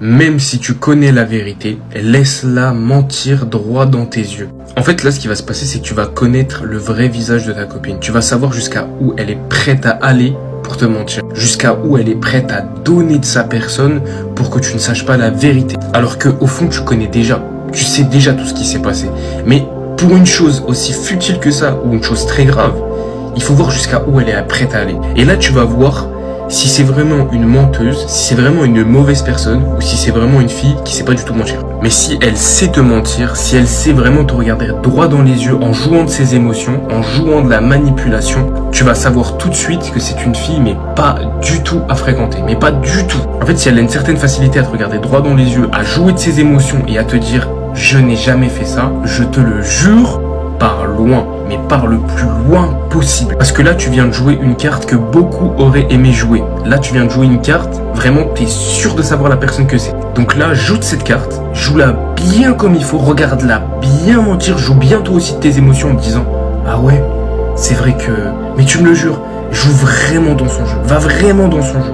Même si tu connais la vérité, laisse-la mentir droit dans tes yeux. En fait, là, ce qui va se passer, c'est que tu vas connaître le vrai visage de ta copine. Tu vas savoir jusqu'à où elle est prête à aller pour te mentir. Jusqu'à où elle est prête à donner de sa personne pour que tu ne saches pas la vérité. Alors que, au fond, tu connais déjà. Tu sais déjà tout ce qui s'est passé. Mais pour une chose aussi futile que ça, ou une chose très grave, il faut voir jusqu'à où elle est prête à aller. Et là, tu vas voir si c'est vraiment une menteuse, si c'est vraiment une mauvaise personne, ou si c'est vraiment une fille qui sait pas du tout mentir. Mais si elle sait te mentir, si elle sait vraiment te regarder droit dans les yeux en jouant de ses émotions, en jouant de la manipulation, tu vas savoir tout de suite que c'est une fille mais pas du tout à fréquenter, mais pas du tout. En fait, si elle a une certaine facilité à te regarder droit dans les yeux, à jouer de ses émotions et à te dire « je n'ai jamais fait ça », je te le jure, par loin, mais par le plus loin possible. Parce que là, tu viens de jouer une carte que beaucoup auraient aimé jouer. Là, tu viens de jouer une carte, vraiment, t'es sûr de savoir la personne que c'est. Donc là, joue de cette carte, joue-la bien comme il faut, regarde-la bien mentir, joue bien toi aussi de tes émotions en te disant « ah ouais, c'est vrai que... mais tu me le jures, joue vraiment dans son jeu, va vraiment dans son jeu. »